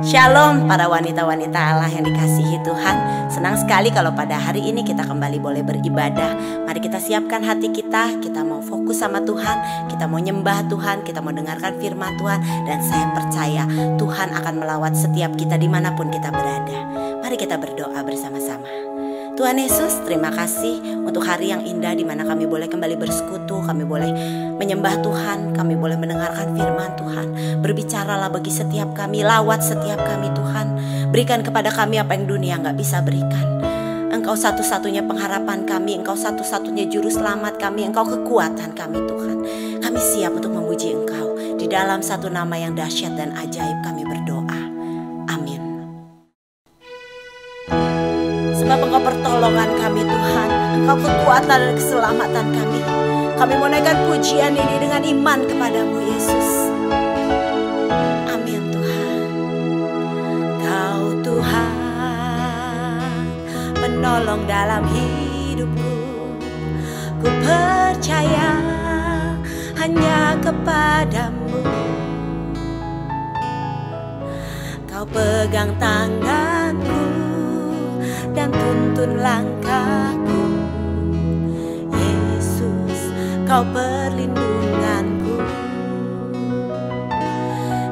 Shalom para wanita-wanita Allah yang dikasihi Tuhan. Senang sekali kalau pada hari ini kita kembali boleh beribadah. Mari kita siapkan hati kita mau fokus sama Tuhan, kita mau nyembah Tuhan, kita mau dengarkan firman Tuhan. Dan saya percaya Tuhan akan melawat setiap kita dimanapun kita berada. Mari kita berdoa bersama-sama. Tuhan Yesus, terima kasih untuk hari yang indah di mana kami boleh kembali bersekutu, kami boleh menyembah Tuhan, kami boleh mendengarkan firman Tuhan. Berbicaralah bagi setiap kami, lawat setiap kami Tuhan. Berikan kepada kami apa yang dunia gak bisa berikan. Engkau satu-satunya pengharapan kami, Engkau satu-satunya juru selamat kami, Engkau kekuatan kami Tuhan. Kami siap untuk memuji Engkau. Di dalam satu nama yang dahsyat dan ajaib kami berdoa. Amin. Sebab Engkau pertolongan kami Tuhan, Engkau kekuatan dan keselamatan kami. Kami mau naikkan pujian ini dengan iman kepadamu Yesus. Amin Tuhan. Kau Tuhan menolong dalam hidupku. Ku percaya hanya kepadamu. Kau pegang tanganku dan tuntun langkahku. Yesus, Kau perlindunganku.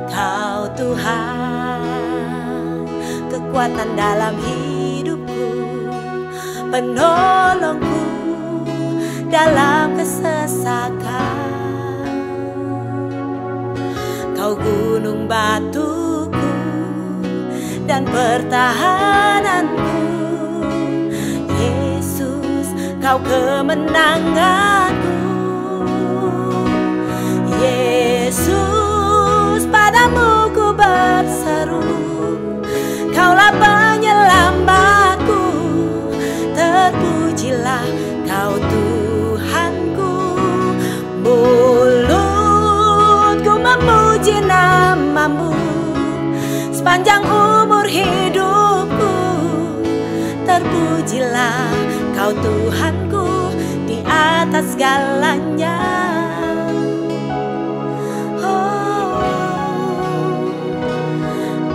Kau Tuhan, kekuatan dalam hidupku, penolongku dalam kesesakan. Kau gunung batuku dan pertahananku. Kau kemenanganku. Yesus, padamu ku berseru. Kaulah penyelamatku. Terpujilah Kau Tuhanku. Mulutku memuji namamu sepanjang umur hidupku. Terpujilah Kau Tuhanku di atas segalanya. Oh,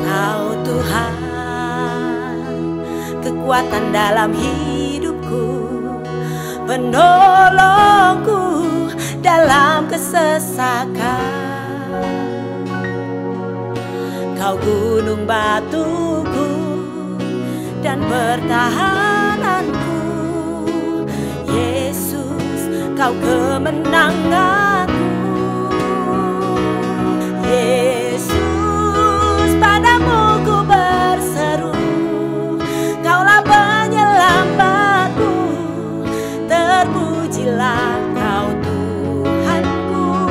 Kau Tuhan, kekuatan dalam hidupku, penolongku dalam kesesakan. Kau gunung batuku dan pertahananku. Kau kemenanganku. Yesus, padamu ku berseru. Kaulah penyelamatku. Terpujilah Kau Tuhanku.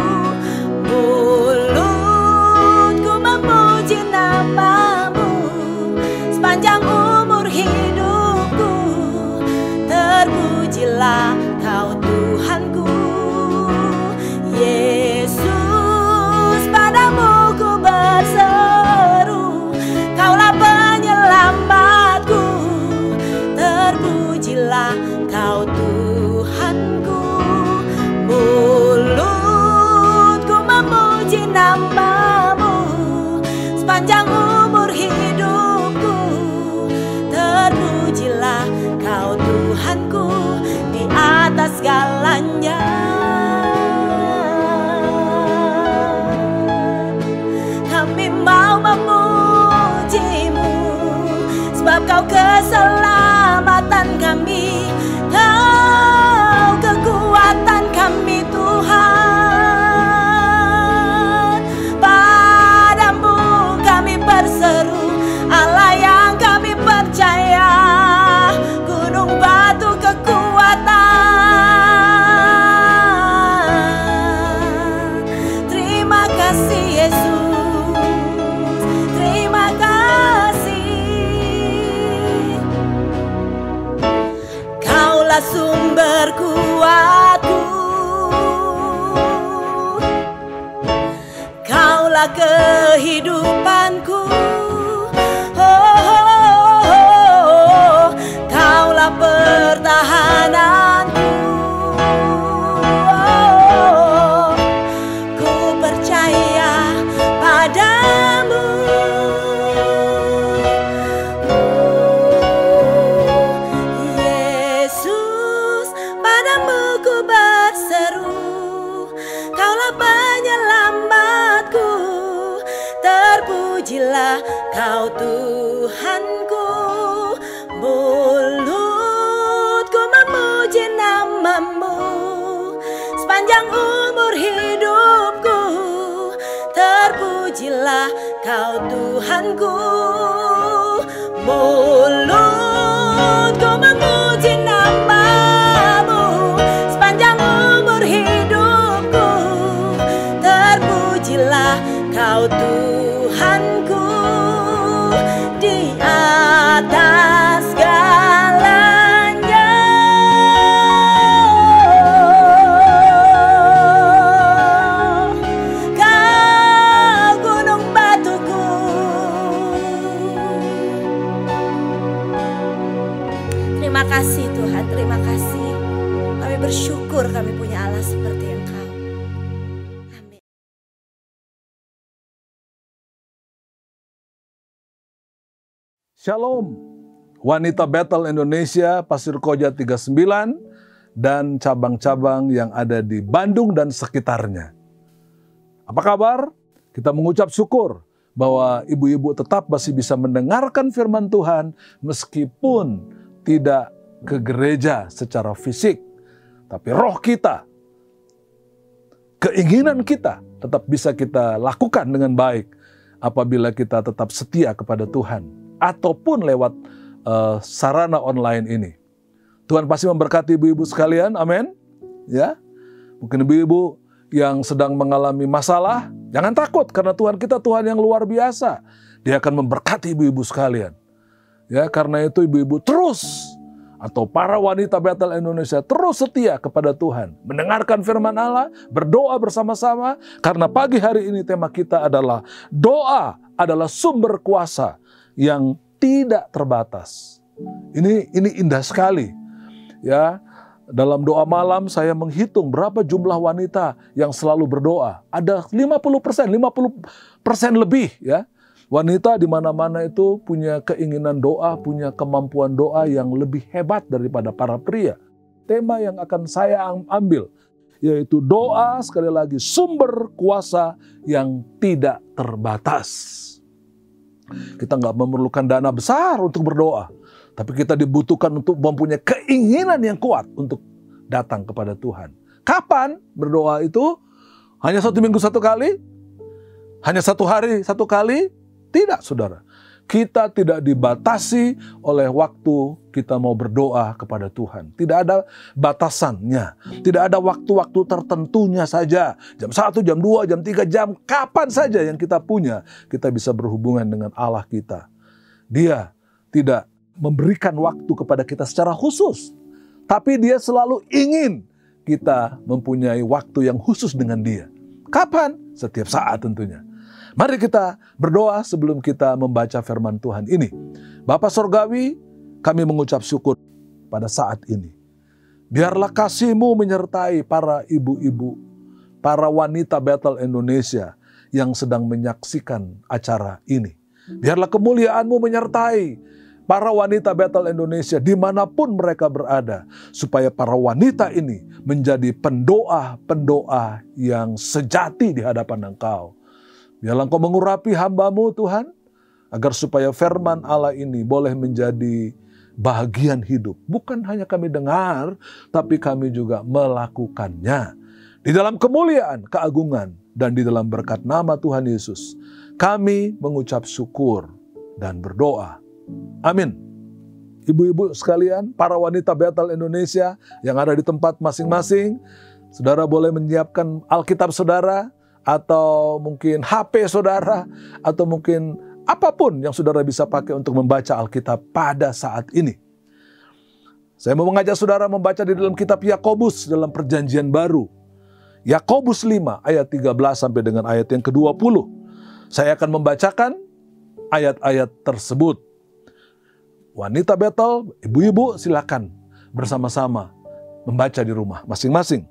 Mulutku memuji namamu sepanjang umur hidupku. Terpujilah Kau Tuhanku. Yesus, padamu ku berseru. Kaulah penyelamatku. Terpujilah Kau Tuhanku. Mulutku memuji namamu sepanjang umur hidupku. Terpujilah Kau Tuhanku di atas segalanya. Kami mau memuji-Mu sebab Kau keselamatan kami, Kau kekuatan kami Tuhan. Padamu kami berseru, Allah yang kami percaya, gunung batu kekuatan. Terima kasih Yesus, terima kasih. Kaulah sumber kuatku, Kaulah kehidupanku. Kaulah pertahananku. Ku percaya padamu. penyelamatku. Terpujilah Kau Tuhanku. Mulutku memuji nama-Mu sepanjang umur hidupku. Terpujilah Kau Tuhanku. Mulutku memuji nama-Mu sepanjang umur hidupku. Terpujilah Kau Tuhanku di atas segalanya. Kau gunung batuku. Terima kasih Tuhan, terima kasih. Kami bersyukur kami punya Allah seperti Engkau. Amin. Shalom, Wanita Bethel Indonesia, Pasir Koja 39, dan cabang-cabang yang ada di Bandung dan sekitarnya. Apa kabar? Kita mengucap syukur bahwa ibu-ibu tetap masih bisa mendengarkan firman Tuhan meskipun tidak ke gereja secara fisik. Tapi roh kita, keinginan kita tetap bisa kita lakukan dengan baik apabila kita tetap setia kepada Tuhan. Ataupun lewat sarana online ini. Tuhan pasti memberkati ibu-ibu sekalian, amin. Ya, mungkin ibu-ibu yang sedang mengalami masalah, jangan takut karena Tuhan kita Tuhan yang luar biasa. Dia akan memberkati ibu-ibu sekalian. Ya, karena itu ibu-ibu terus atau para wanita Bethel Indonesia terus setia kepada Tuhan, mendengarkan firman Allah, berdoa bersama-sama karena pagi hari ini tema kita adalah doa adalah sumber kuasa yang tidak terbatas. Ini indah sekali. Ya, dalam doa malam saya menghitung berapa jumlah wanita yang selalu berdoa. Ada 50% lebih ya. Wanita di mana-mana itu punya keinginan doa, punya kemampuan doa yang lebih hebat daripada para pria. Tema yang akan saya ambil yaitu doa, sekali lagi, sumber kuasa yang tidak terbatas. Kita nggak memerlukan dana besar untuk berdoa. Tapi kita dibutuhkan untuk mempunyai keinginan yang kuat untuk datang kepada Tuhan. Kapan berdoa itu? Hanya 1 minggu 1 kali? Hanya 1 hari 1 kali? Tidak, saudara. Kita tidak dibatasi oleh waktu kita mau berdoa kepada Tuhan. Tidak ada batasannya. Tidak ada waktu-waktu tertentunya saja. Jam 1, jam 2, jam 3, jam kapan saja yang kita punya. Kita bisa berhubungan dengan Allah kita. Dia tidak memberikan waktu kepada kita secara khusus. Tapi dia selalu ingin kita mempunyai waktu yang khusus dengan dia. Kapan? Setiap saat tentunya. Mari kita berdoa sebelum kita membaca firman Tuhan ini. Bapa Sorgawi, kami mengucap syukur pada saat ini. Biarlah kasih-Mu menyertai para ibu-ibu, para wanita Bethel Indonesia yang sedang menyaksikan acara ini. Biarlah kemuliaan-Mu menyertai para wanita Bethel Indonesia dimanapun mereka berada. Supaya para wanita ini menjadi pendoa-pendoa yang sejati di hadapan Engkau. Biarlah Engkau mengurapi hamba-Mu Tuhan, agar supaya firman Allah ini boleh menjadi bahagian hidup. Bukan hanya kami dengar, tapi kami juga melakukannya. Di dalam kemuliaan, keagungan, dan di dalam berkat nama Tuhan Yesus, kami mengucap syukur dan berdoa. Amin. Ibu-ibu sekalian, para wanita Bethel Indonesia yang ada di tempat masing-masing, saudara boleh menyiapkan Alkitab saudara, atau mungkin HP saudara, atau mungkin apapun yang saudara bisa pakai untuk membaca Alkitab pada saat ini. Saya mau mengajak saudara membaca di dalam kitab Yakobus dalam perjanjian baru. Yakobus 5 ayat 13 sampai dengan ayat yang ke-20. Saya akan membacakan ayat-ayat tersebut. Wanita Bethel, ibu-ibu silakan bersama-sama membaca di rumah masing-masing.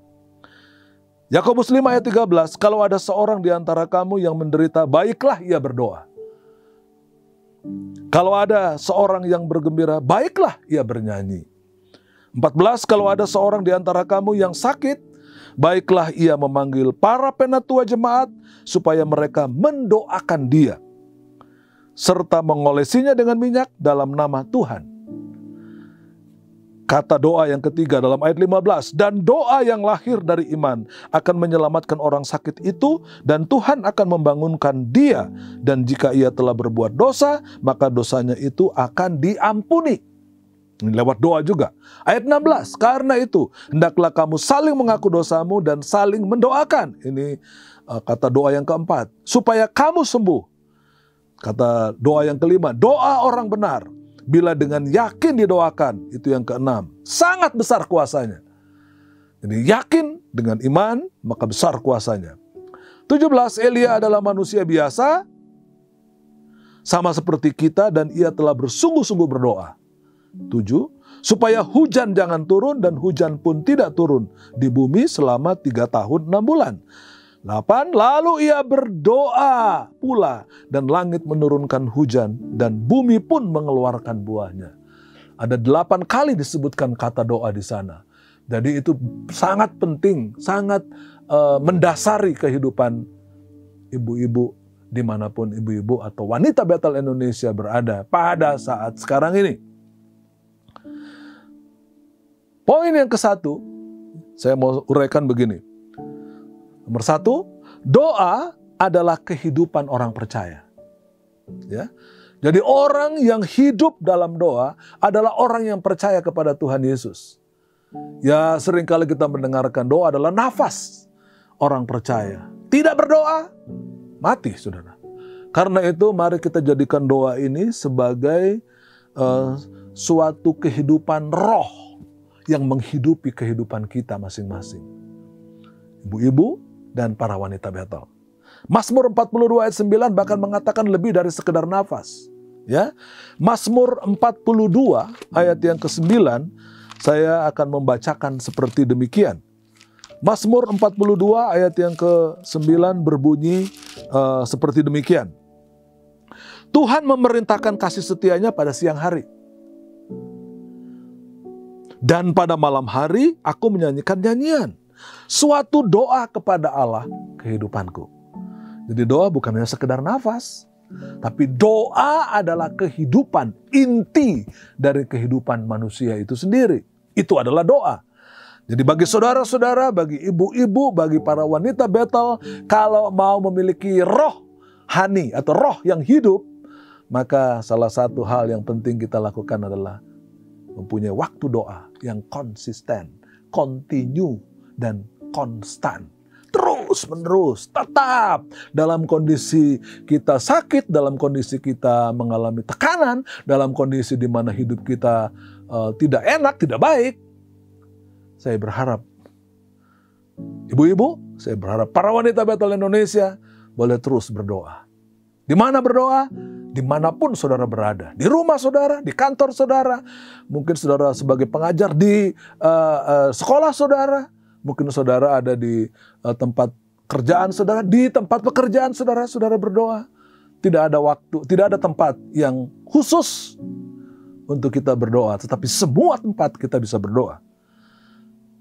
Yakobus 5 ayat 13, kalau ada seorang di antara kamu yang menderita, baiklah ia berdoa. Kalau ada seorang yang bergembira, baiklah ia bernyanyi. 14, kalau ada seorang di antara kamu yang sakit, Baiklah ia memanggil para penatua jemaat supaya mereka mendoakan dia, serta mengolesinya dengan minyak dalam nama Tuhan. Kata doa yang ketiga dalam ayat 15, dan doa yang lahir dari iman akan menyelamatkan orang sakit itu, dan Tuhan akan membangunkan dia, dan jika ia telah berbuat dosa, maka dosanya itu akan diampuni. Ini lewat doa juga. Ayat 16, karena itu hendaklah kamu saling mengaku dosamu dan saling mendoakan. Ini kata doa yang keempat, supaya kamu sembuh. Kata doa yang kelima, doa orang benar bila dengan yakin didoakan, itu yang keenam, sangat besar kuasanya. Jadi yakin dengan iman, maka besar kuasanya. 17, Elia adalah manusia biasa, sama seperti kita, dan ia telah bersungguh-sungguh berdoa. 7, supaya hujan jangan turun, dan hujan pun tidak turun di bumi selama 3 tahun 6 bulan. 8, lalu ia berdoa pula, dan langit menurunkan hujan, dan bumi pun mengeluarkan buahnya. Ada 8 kali disebutkan kata doa di sana. Jadi itu sangat penting, sangat mendasari kehidupan ibu-ibu dimanapun ibu-ibu atau wanita Bethel Indonesia berada pada saat sekarang ini. Poin yang ke-1, saya mau uraikan begini. Nomor 1, doa adalah kehidupan orang percaya. Ya. Jadi orang yang hidup dalam doa adalah orang yang percaya kepada Tuhan Yesus. Ya, seringkali kita mendengarkan doa adalah nafas orang percaya. Tidak berdoa, mati, saudara. Karena itu mari kita jadikan doa ini sebagai suatu kehidupan roh yang menghidupi kehidupan kita masing-masing. Ibu-ibu dan para wanita Bethel. Mazmur 42 ayat 9 bahkan mengatakan lebih dari sekedar nafas. Ya, Mazmur 42 ayat yang ke-9 saya akan membacakan seperti demikian. Mazmur 42 ayat yang ke-9 berbunyi seperti demikian. Tuhan memerintahkan kasih setianya pada siang hari. Dan pada malam hari aku menyanyikan nyanyian. Suatu doa kepada Allah kehidupanku. Jadi doa bukan hanya sekedar nafas, tapi doa adalah kehidupan inti dari kehidupan manusia itu sendiri. Itu adalah doa. Jadi bagi saudara-saudara, bagi ibu-ibu, bagi para wanita Bethel, kalau mau memiliki rohani atau roh yang hidup, maka salah satu hal yang penting kita lakukan adalah mempunyai waktu doa yang konsisten, continue, dan konstan. Terus menerus, tetap dalam kondisi kita sakit, dalam kondisi kita mengalami tekanan, dalam kondisi di mana hidup kita tidak enak, tidak baik. Saya berharap, ibu-ibu, saya berharap para wanita Bethel Indonesia boleh terus berdoa. Di mana berdoa? Dimanapun saudara berada. Di rumah saudara, di kantor saudara, mungkin saudara sebagai pengajar di sekolah saudara, mungkin saudara ada di tempat kerjaan saudara, di tempat pekerjaan saudara, saudara berdoa. Tidak ada waktu, tidak ada tempat yang khusus untuk kita berdoa, tetapi semua tempat kita bisa berdoa.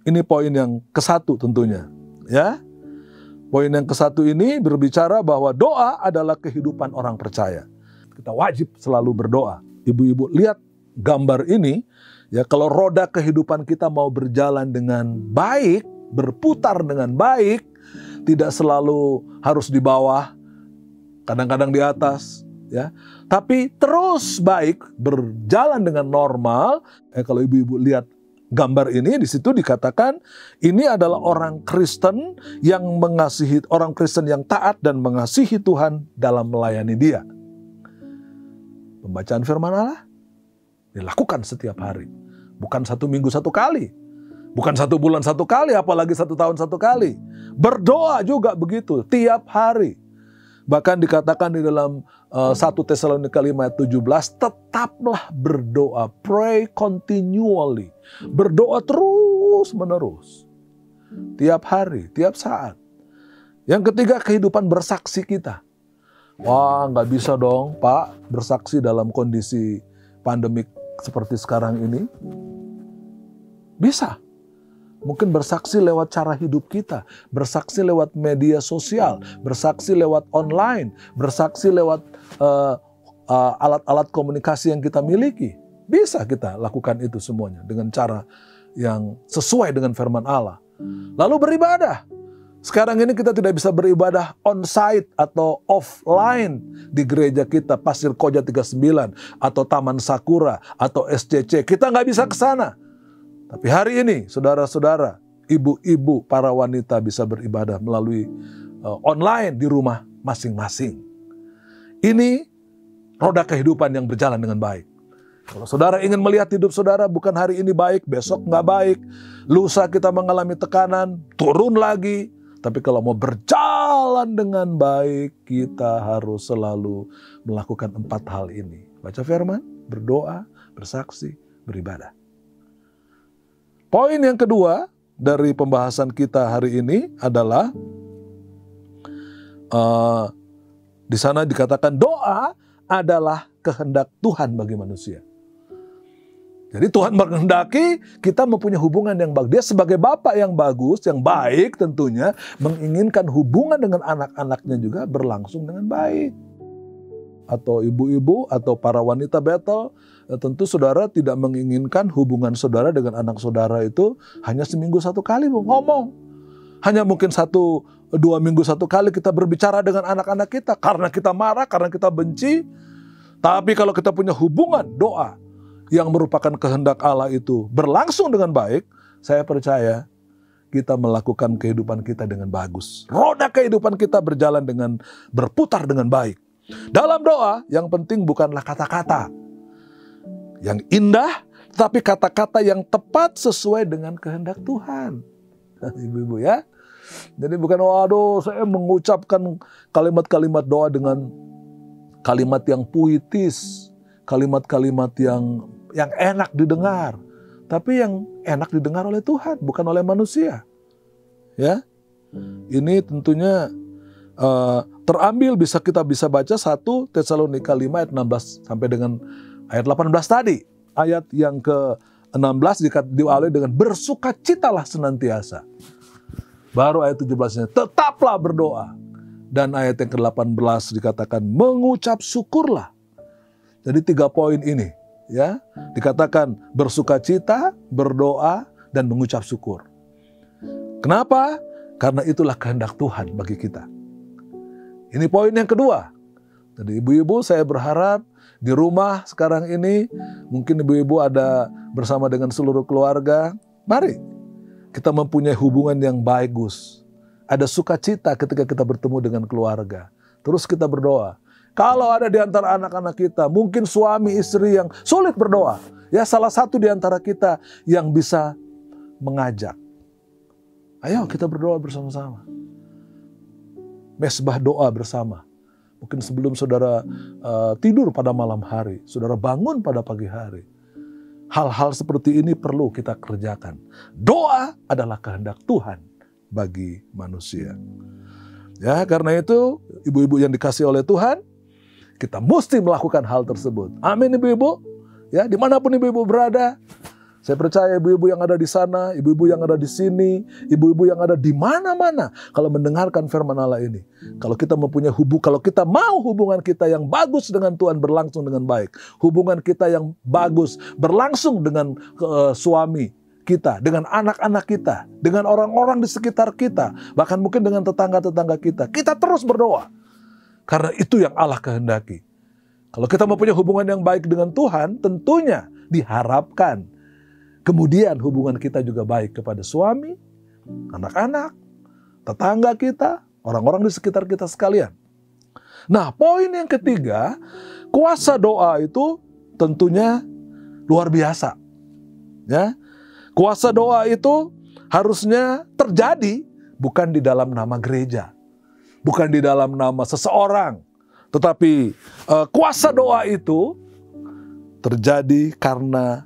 Ini poin yang ke-1 tentunya, ya. Poin yang ke-1 ini berbicara bahwa doa adalah kehidupan orang percaya. Kita wajib selalu berdoa. Ibu-ibu lihat gambar ini, ya, kalau roda kehidupan kita mau berjalan dengan baik, berputar dengan baik, tidak selalu harus di bawah, kadang-kadang di atas, ya. Tapi terus baik, berjalan dengan normal. Kalau ibu-ibu lihat gambar ini, di situ dikatakan ini adalah orang Kristen yang mengasihi, orang Kristen yang taat dan mengasihi Tuhan dalam melayani Dia. Pembacaan firman Allah dilakukan setiap hari, bukan 1 minggu 1 kali, bukan 1 bulan 1 kali, apalagi 1 tahun 1 kali. Berdoa juga begitu tiap hari. Bahkan dikatakan di dalam 1 Tesalonika 5 ayat 17, tetaplah berdoa, pray continually. Berdoa terus menerus. Tiap hari, tiap saat. Yang ketiga, kehidupan bersaksi kita. Wah, nggak bisa dong Pak bersaksi dalam kondisi pandemik seperti sekarang ini. Bisa. Mungkin bersaksi lewat cara hidup kita, bersaksi lewat media sosial, bersaksi lewat online, bersaksi lewat alat-alat komunikasi yang kita miliki. Bisa kita lakukan itu semuanya dengan cara yang sesuai dengan firman Allah. Lalu beribadah. Sekarang ini kita tidak bisa beribadah on-site atau offline di gereja kita, Pasir Koja 39, atau Taman Sakura, atau SCC. Kita nggak bisa ke sana. Tapi hari ini, saudara-saudara, ibu-ibu, para wanita bisa beribadah melalui online di rumah masing-masing. Ini roda kehidupan yang berjalan dengan baik. Kalau saudara ingin melihat hidup saudara bukan hari ini baik, besok nggak baik, lusa kita mengalami tekanan, turun lagi. Tapi kalau mau berjalan dengan baik, kita harus selalu melakukan 4 hal ini. Baca firman, berdoa, bersaksi, beribadah. Poin yang kedua dari pembahasan kita hari ini adalah di sana dikatakan doa adalah kehendak Tuhan bagi manusia. Jadi Tuhan menghendaki kita mempunyai hubungan yang bagus. Dia sebagai Bapa yang bagus, yang baik tentunya, menginginkan hubungan dengan anak-anaknya juga berlangsung dengan baik. Atau ibu-ibu atau para wanita Bethel, tentu saudara tidak menginginkan hubungan saudara dengan anak saudara itu hanya seminggu 1 kali ngomong. Hanya mungkin 1-2 minggu 1 kali kita berbicara dengan anak-anak kita karena kita marah, karena kita benci. Tapi kalau kita punya hubungan doa yang merupakan kehendak Allah itu berlangsung dengan baik, saya percaya kita melakukan kehidupan kita dengan bagus. Roda kehidupan kita berjalan dengan berputar dengan baik. Dalam doa yang penting bukanlah kata-kata yang indah, tapi kata-kata yang tepat sesuai dengan kehendak Tuhan. Ibu-ibu ya. Jadi bukan waduh saya mengucapkan kalimat-kalimat doa dengan kalimat yang puitis, kalimat-kalimat yang enak didengar, tapi yang enak didengar oleh Tuhan, bukan oleh manusia. Ya, ini tentunya terambil kita bisa baca 1 Tesalonika 5 ayat 16 sampai dengan ayat 18 tadi. Ayat yang ke-16 diawali dengan bersukacitalah senantiasa. Baru ayat 17-nya tetaplah berdoa. Dan ayat yang ke-18 dikatakan mengucap syukurlah. Jadi 3 poin ini ya, dikatakan bersukacita, berdoa, dan mengucap syukur. Kenapa? Karena itulah kehendak Tuhan bagi kita. Ini poin yang kedua. Jadi ibu-ibu saya berharap di rumah sekarang ini, mungkin ibu-ibu ada bersama dengan seluruh keluarga, mari kita mempunyai hubungan yang bagus. Ada sukacita ketika kita bertemu dengan keluarga. Terus kita berdoa. Kalau ada di antara anak-anak kita, mungkin suami istri yang sulit berdoa, ya salah satu di antara kita yang bisa mengajak. Ayo kita berdoa bersama-sama. Mesbah doa bersama. Mungkin sebelum saudara tidur pada malam hari, saudara bangun pada pagi hari. Hal-hal seperti ini perlu kita kerjakan. Doa adalah kehendak Tuhan bagi manusia. Ya, karena itu ibu-ibu yang dikasihi oleh Tuhan, kita mesti melakukan hal tersebut. Amin ibu-ibu. Ya, dimanapun ibu-ibu berada, saya percaya ibu-ibu yang ada di sana, ibu-ibu yang ada di sini, ibu-ibu yang ada di mana-mana, kalau mendengarkan firman Allah ini, kalau kita mempunyai kalau kita mau hubungan kita yang bagus dengan Tuhan berlangsung dengan baik, hubungan kita yang bagus berlangsung dengan suami kita, dengan anak-anak kita, dengan orang-orang di sekitar kita, bahkan mungkin dengan tetangga-tetangga kita terus berdoa. Karena itu yang Allah kehendaki. Kalau kita mempunyai hubungan yang baik dengan Tuhan, tentunya diharapkan kemudian hubungan kita juga baik kepada suami, anak-anak, tetangga kita, orang-orang di sekitar kita sekalian. Nah, poin yang ketiga, kuasa doa itu tentunya luar biasa. Ya, kuasa doa itu harusnya terjadi bukan di dalam nama gereja, bukan di dalam nama seseorang, tetapi kuasa doa itu terjadi karena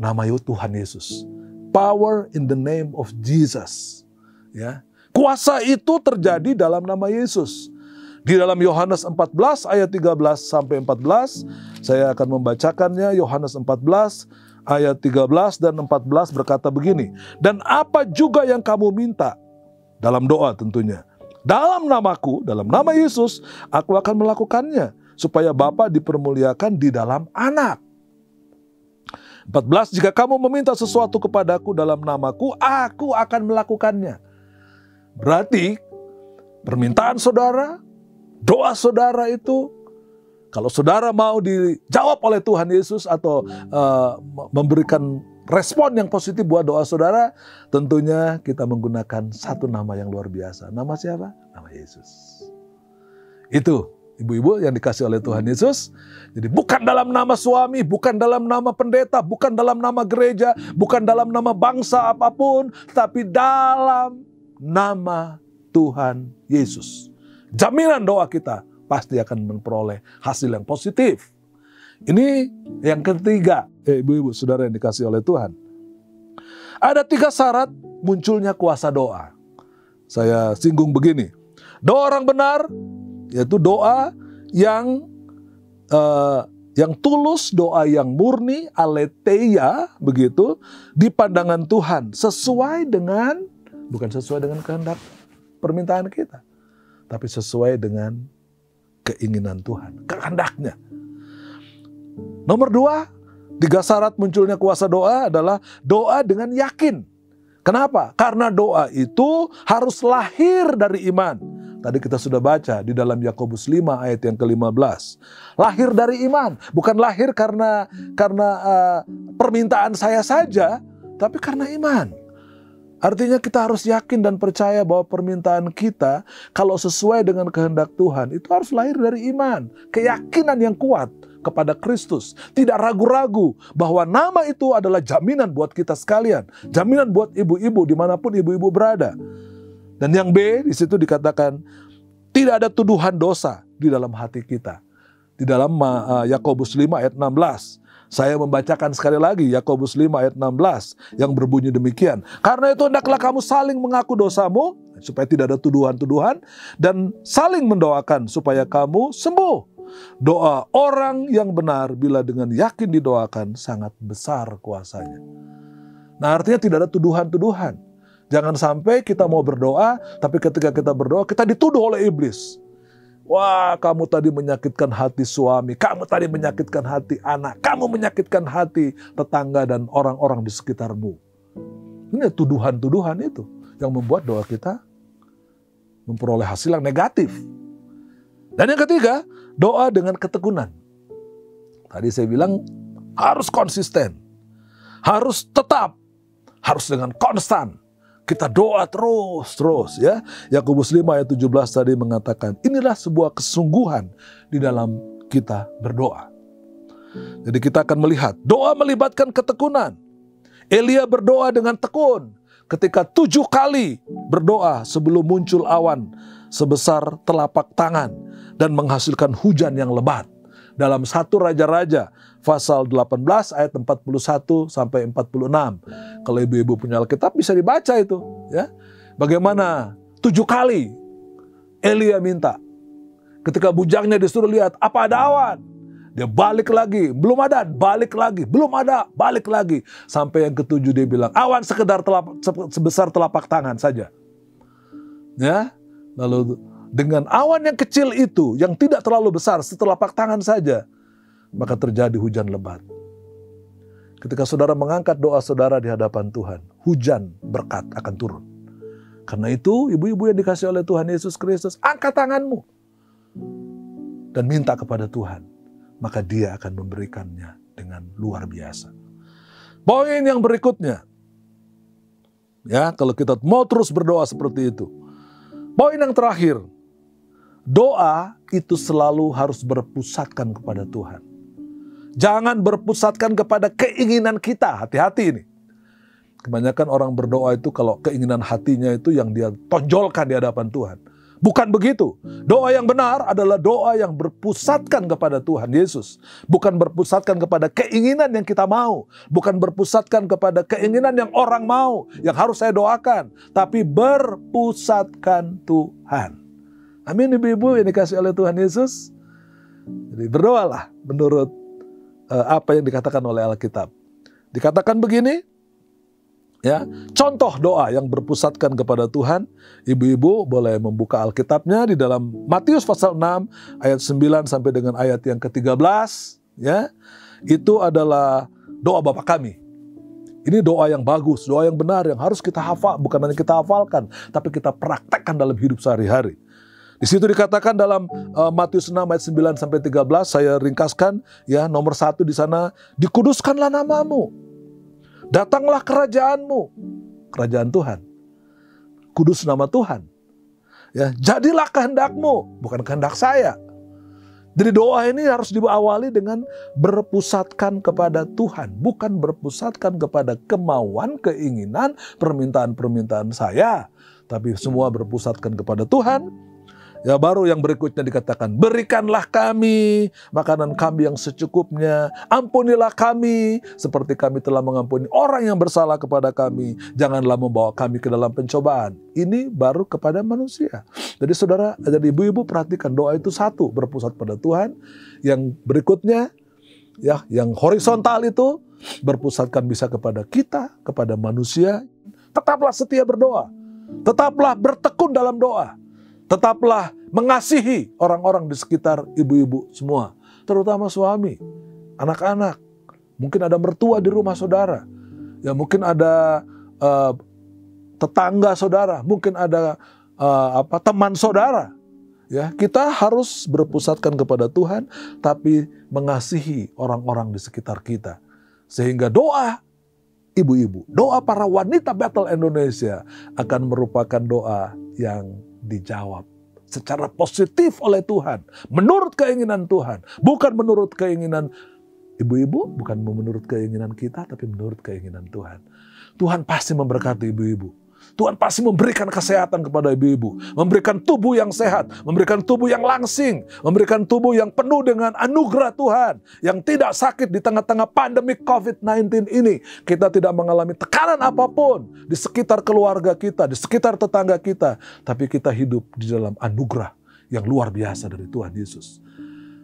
nama Tuhan Yesus. Power in the name of Jesus. Ya. Kuasa itu terjadi dalam nama Yesus. Di dalam Yohanes 14 ayat 13 sampai 14, saya akan membacakannya. Yohanes 14 ayat 13 dan 14 berkata begini, dan apa juga yang kamu minta, dalam doa tentunya, dalam namaku, dalam nama Yesus, aku akan melakukannya, supaya Bapa dipermuliakan di dalam Anak. 14, jika kamu meminta sesuatu kepadaku dalam namaku, aku akan melakukannya. Berarti permintaan saudara, doa saudara itu, kalau saudara mau dijawab oleh Tuhan Yesus atau memberikan respon yang positif buat doa saudara, tentunya kita menggunakan satu nama yang luar biasa. Nama siapa? Nama Yesus. Itu ibu-ibu yang dikasih oleh Tuhan Yesus. Jadi bukan dalam nama suami, bukan dalam nama pendeta, bukan dalam nama gereja, bukan dalam nama bangsa apapun, tapi dalam nama Tuhan Yesus. Jaminan doa kita pasti akan memperoleh hasil yang positif. Ini yang ketiga, ibu-ibu saudara yang dikasih oleh Tuhan. Ada 3 syarat munculnya kuasa doa. Saya singgung begini. Doa orang benar, yaitu doa yang tulus, doa yang murni, aletheia, begitu, di pandangan Tuhan, sesuai dengan, bukan sesuai dengan kehendak permintaan kita, tapi sesuai dengan keinginan Tuhan, kehendaknya. Nomor 2, 3 syarat munculnya kuasa doa adalah doa dengan yakin. Kenapa? Karena doa itu harus lahir dari iman. Tadi kita sudah baca di dalam Yakobus 5 ayat yang ke-15. Lahir dari iman, bukan lahir karena permintaan saya saja, tapi karena iman. Artinya kita harus yakin dan percaya bahwa permintaan kita kalau sesuai dengan kehendak Tuhan itu harus lahir dari iman. Keyakinan yang kuat kepada Kristus. Tidak ragu-ragu bahwa nama itu adalah jaminan buat kita sekalian. Jaminan buat ibu-ibu dimanapun ibu-ibu berada. Dan yang B, di situ dikatakan tidak ada tuduhan dosa di dalam hati kita. Di dalam Yakobus 5 ayat 16. Saya membacakan sekali lagi Yakobus 5 ayat 16 yang berbunyi demikian. Karena itu hendaklah kamu saling mengaku dosamu supaya tidak ada tuduhan-tuduhan dan saling mendoakan supaya kamu sembuh. Doa orang yang benar bila dengan yakin didoakan sangat besar kuasanya. Nah, artinya tidak ada tuduhan-tuduhan. Jangan sampai kita mau berdoa, tapi ketika kita berdoa, kita dituduh oleh iblis. Wah, kamu tadi menyakitkan hati suami, kamu tadi menyakitkan hati anak, kamu menyakitkan hati tetangga dan orang-orang di sekitarmu. Ini tuduhan-tuduhan itu yang membuat doa kita memperoleh hasil yang negatif. Dan yang ketiga, doa dengan ketekunan. Tadi saya bilang harus konsisten, harus tetap, harus dengan konstan. Kita doa terus ya. Yakobus 5 ayat 17 tadi mengatakan, inilah sebuah kesungguhan di dalam kita berdoa. Jadi kita akan melihat, doa melibatkan ketekunan. Elia berdoa dengan tekun ketika 7 kali berdoa sebelum muncul awan sebesar telapak tangan dan menghasilkan hujan yang lebat. Dalam 1 Raja-Raja pasal 18 ayat 41 sampai 46. Kalau ibu-ibu punya Alkitab bisa dibaca itu, ya. Bagaimana 7 kali Elia minta. Ketika bujangnya disuruh lihat, apa ada awan? Dia balik lagi, belum ada, balik lagi, belum ada, balik lagi. Sampai yang ke-7 dia bilang, awan sekedar sebesar telapak tangan saja. Ya, lalu dengan awan yang kecil itu, yang tidak terlalu besar, setelapak tangan saja, maka terjadi hujan lebat. Ketika saudara mengangkat doa saudara di hadapan Tuhan, hujan berkat akan turun. Karena itu, ibu-ibu yang dikasih oleh Tuhan Yesus Kristus, angkat tanganmu dan minta kepada Tuhan, maka Dia akan memberikannya dengan luar biasa. Poin yang berikutnya, ya, kalau kita mau terus berdoa seperti itu, poin yang terakhir, doa itu selalu harus berpusatkan kepada Tuhan. Jangan berpusatkan kepada keinginan kita. Hati-hati ini. Kebanyakan orang berdoa itu kalau keinginan hatinya itu yang dia tonjolkan di hadapan Tuhan. Bukan begitu. Doa yang benar adalah doa yang berpusatkan kepada Tuhan Yesus. Bukan berpusatkan kepada keinginan yang kita mau. Bukan berpusatkan kepada keinginan yang orang mau. Yang harus saya doakan. Tapi berpusatkan Tuhan. Amin, ibu-ibu yang dikasih oleh Tuhan Yesus. Jadi berdoalah menurut apa yang dikatakan oleh Alkitab. Dikatakan begini, ya, contoh doa yang berpusatkan kepada Tuhan. Ibu-ibu boleh membuka Alkitabnya di dalam Matius pasal 6 ayat 9 sampai dengan ayat yang ke-13, ya. Itu adalah doa Bapa kami. Ini doa yang bagus, doa yang benar yang harus kita hafal, bukan hanya kita hafalkan, tapi kita praktekkan dalam hidup sehari-hari. Di situ dikatakan dalam Matius 6 ayat 9 sampai 13, saya ringkaskan, ya, nomor 1 di sana, dikuduskanlah namamu. Datanglah kerajaanmu, kerajaan Tuhan. Kudus nama Tuhan. Ya, jadilah kehendakmu, bukan kehendak saya. Jadi doa ini harus diawali dengan berpusatkan kepada Tuhan, bukan berpusatkan kepada kemauan, keinginan, permintaan-permintaan saya, tapi semua berpusatkan kepada Tuhan. Ya, baru yang berikutnya dikatakan, berikanlah kami makanan kami yang secukupnya, ampunilah kami seperti kami telah mengampuni orang yang bersalah kepada kami, janganlah membawa kami ke dalam pencobaan. Ini baru kepada manusia. Jadi saudara, jadi ibu-ibu perhatikan, doa itu satu, berpusat pada Tuhan. Yang berikutnya, ya, yang horizontal itu berpusatkan bisa kepada kita, kepada manusia. Tetaplah setia berdoa, tetaplah bertekun dalam doa. Tetaplah mengasihi orang-orang di sekitar ibu-ibu semua. Terutama suami, anak-anak. Mungkin ada mertua di rumah saudara. Ya, mungkin ada tetangga saudara. Mungkin ada teman saudara. Ya, kita harus berpusatkan kepada Tuhan, tapi mengasihi orang-orang di sekitar kita. Sehingga doa ibu-ibu, doa para wanita Bethel Indonesia akan merupakan doa yang dijawab secara positif oleh Tuhan, menurut keinginan Tuhan, bukan menurut keinginan ibu-ibu, bukan menurut keinginan kita, tapi menurut keinginan Tuhan. Tuhan pasti memberkati ibu-ibu. Tuhan pasti memberikan kesehatan kepada ibu-ibu, memberikan tubuh yang sehat, memberikan tubuh yang langsing, memberikan tubuh yang penuh dengan anugerah Tuhan, yang tidak sakit di tengah-tengah pandemi COVID-19 ini. Kita tidak mengalami tekanan apapun di sekitar keluarga kita, di sekitar tetangga kita, tapi kita hidup di dalam anugerah yang luar biasa dari Tuhan Yesus.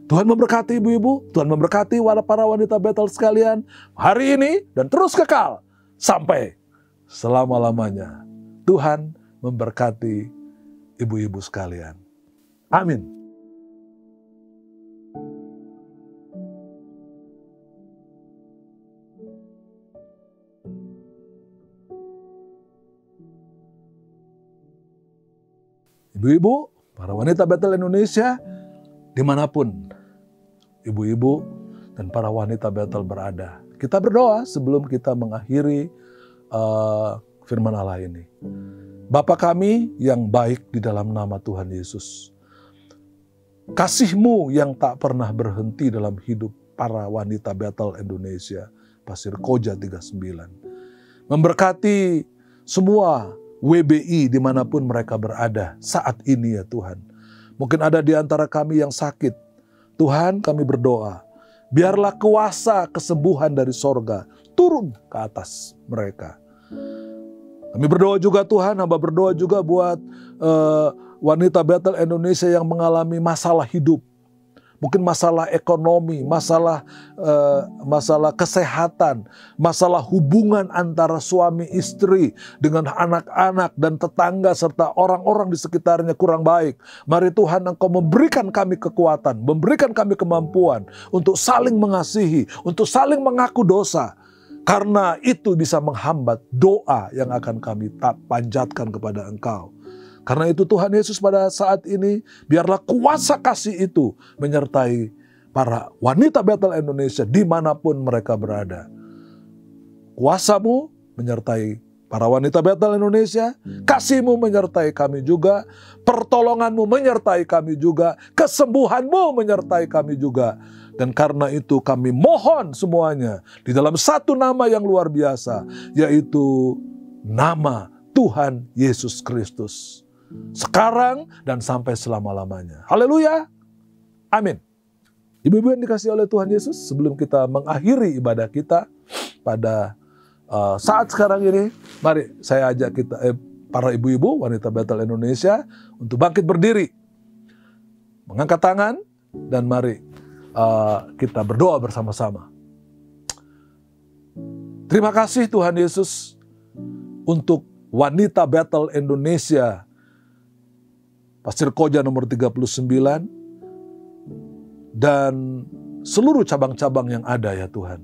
Tuhan memberkati ibu-ibu, Tuhan memberkati para wanita Bethel sekalian hari ini dan terus kekal sampai selama-lamanya. Tuhan memberkati ibu-ibu sekalian. Amin. Ibu-ibu, para wanita Bethel Indonesia, dimanapun ibu-ibu dan para wanita Bethel berada, kita berdoa sebelum kita mengakhiri firman Allah ini. Bapa kami yang baik di dalam nama Tuhan Yesus, kasih-Mu yang tak pernah berhenti dalam hidup para wanita Bethel Indonesia, Pasir Koja 39, memberkati semua WBI dimanapun mereka berada saat ini ya Tuhan. Mungkin ada di antara kami yang sakit, Tuhan kami berdoa, biarlah kuasa kesembuhan dari sorga turun ke atas mereka. Kami berdoa juga Tuhan, hamba berdoa juga buat wanita Bethel Indonesia yang mengalami masalah hidup. Mungkin masalah ekonomi, masalah kesehatan, masalah hubungan antara suami istri dengan anak-anak dan tetangga serta orang-orang di sekitarnya kurang baik. Mari Tuhan Engkau memberikan kami kekuatan, memberikan kami kemampuan untuk saling mengasihi, untuk saling mengaku dosa. Karena itu bisa menghambat doa yang akan kami panjatkan kepada Engkau. Karena itu Tuhan Yesus pada saat ini, biarlah kuasa kasih itu menyertai para wanita Bethel Indonesia dimanapun mereka berada. Kuasa-Mu menyertai para wanita Bethel Indonesia, kasih-Mu menyertai kami juga, pertolongan-Mu menyertai kami juga, kesembuhan-Mu menyertai kami juga. Dan karena itu kami mohon semuanya di dalam satu nama yang luar biasa, yaitu nama Tuhan Yesus Kristus. Sekarang dan sampai selama-lamanya. Haleluya. Amin. Ibu-ibu yang dikasihi oleh Tuhan Yesus, sebelum kita mengakhiri ibadah kita pada saat sekarang ini, mari saya ajak kita para ibu-ibu wanita Bethel Indonesia untuk bangkit berdiri, mengangkat tangan, dan mari kita berdoa bersama-sama. Terima kasih Tuhan Yesus untuk Wanita Bethel Indonesia, Pasir Koja nomor 39, dan seluruh cabang-cabang yang ada ya Tuhan.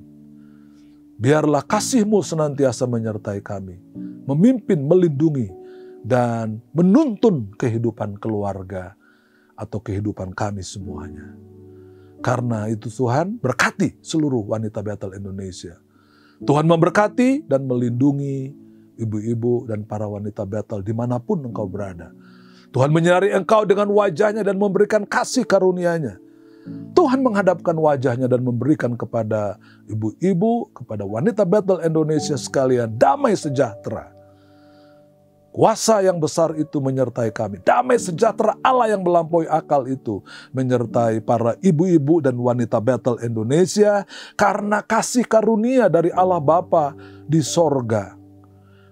Biarlah kasih-Mu senantiasa menyertai kami, memimpin, melindungi, dan menuntun kehidupan keluarga atau kehidupan kami semuanya. Karena itu Tuhan, berkati seluruh Wanita Bethel Indonesia. Tuhan memberkati dan melindungi ibu-ibu dan para wanita Bethel dimanapun engkau berada. Tuhan menyinari engkau dengan wajahnya dan memberikan kasih karunia-Nya. Tuhan menghadapkan wajahnya dan memberikan kepada ibu-ibu, kepada wanita Bethel Indonesia sekalian damai sejahtera. Kuasa yang besar itu menyertai kami. Damai sejahtera Allah yang melampaui akal itu menyertai para ibu-ibu dan wanita Bethel Indonesia karena kasih karunia dari Allah Bapa di sorga.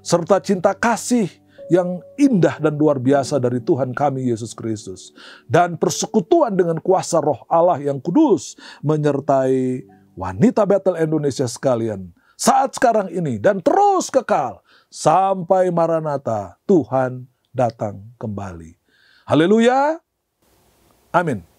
Serta cinta kasih yang indah dan luar biasa dari Tuhan kami Yesus Kristus. Dan persekutuan dengan kuasa roh Allah yang kudus menyertai wanita Bethel Indonesia sekalian. Saat sekarang ini dan terus kekal. Sampai Maranatha, Tuhan datang kembali. Haleluya. Amin.